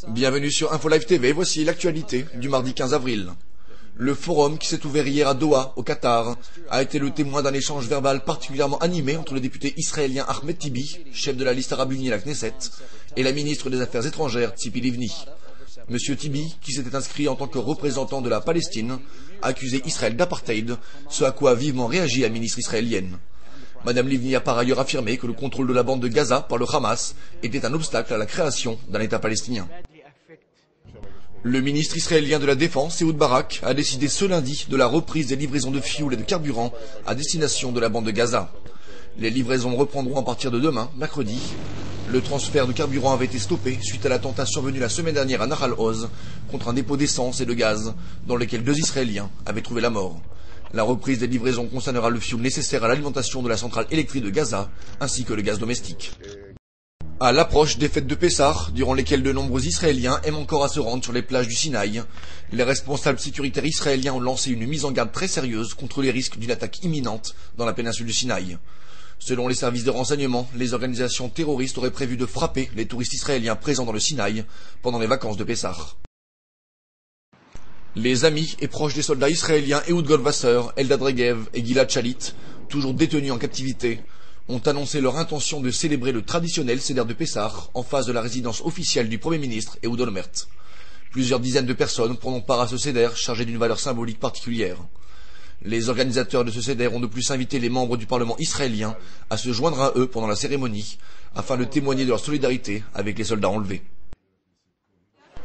Bienvenue sur InfoLive TV, voici l'actualité du mardi 15 avril. Le forum qui s'est ouvert hier à Doha, au Qatar, a été le témoin d'un échange verbal particulièrement animé entre le député israélien Ahmed Tibi, chef de la liste arabe unie à la Knesset, et la ministre des Affaires étrangères Tzipi Livni. Monsieur Tibi, qui s'était inscrit en tant que représentant de la Palestine, a accusé Israël d'apartheid, ce à quoi a vivement réagi la ministre israélienne. Madame Livni a par ailleurs affirmé que le contrôle de la bande de Gaza par le Hamas était un obstacle à la création d'un État palestinien. Le ministre israélien de la Défense, Ehud Barak, a décidé ce lundi de la reprise des livraisons de fioul et de carburant à destination de la bande de Gaza. Les livraisons reprendront à partir de demain, mercredi. Le transfert de carburant avait été stoppé suite à l'attentat survenu la semaine dernière à Nahal Oz contre un dépôt d'essence et de gaz dans lequel 2 Israéliens avaient trouvé la mort. La reprise des livraisons concernera le fioul nécessaire à l'alimentation de la centrale électrique de Gaza, ainsi que le gaz domestique. À l'approche des fêtes de Pessah, durant lesquelles de nombreux Israéliens aiment encore à se rendre sur les plages du Sinaï, les responsables sécuritaires israéliens ont lancé une mise en garde très sérieuse contre les risques d'une attaque imminente dans la péninsule du Sinaï. Selon les services de renseignement, les organisations terroristes auraient prévu de frapper les touristes israéliens présents dans le Sinaï pendant les vacances de Pessah. Les amis et proches des soldats israéliens Ehud Goldwasser, Eldad Regev et Gilad Shalit, toujours détenus en captivité, ont annoncé leur intention de célébrer le traditionnel Seder de Pessah en face de la résidence officielle du Premier ministre Ehud Olmert. Plusieurs dizaines de personnes prendront part à ce Seder chargé d'une valeur symbolique particulière. Les organisateurs de ce Seder ont de plus invité les membres du Parlement israélien à se joindre à eux pendant la cérémonie afin de témoigner de leur solidarité avec les soldats enlevés.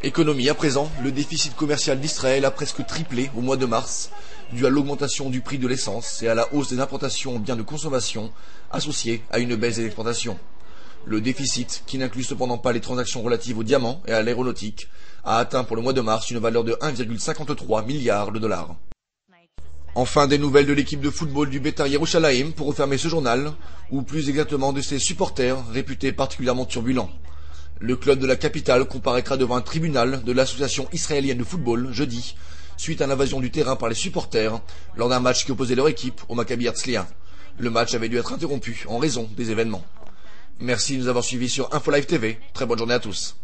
Économie à présent, le déficit commercial d'Israël a presque triplé au mois de mars, dû à l'augmentation du prix de l'essence et à la hausse des importations en biens de consommation associée à une baisse des exportations. Le déficit, qui n'inclut cependant pas les transactions relatives aux diamants et à l'aéronautique, a atteint pour le mois de mars une valeur de 1,53 milliard de dollars. Enfin, des nouvelles de l'équipe de football du Beitar Yerushalayim pour refermer ce journal, ou plus exactement de ses supporters réputés particulièrement turbulents. Le club de la capitale comparaîtra devant un tribunal de l'association israélienne de football jeudi, suite à l'invasion du terrain par les supporters lors d'un match qui opposait leur équipe au Maccabi Herzliya. Le match avait dû être interrompu en raison des événements. Merci de nous avoir suivis sur InfoLive TV. Très bonne journée à tous.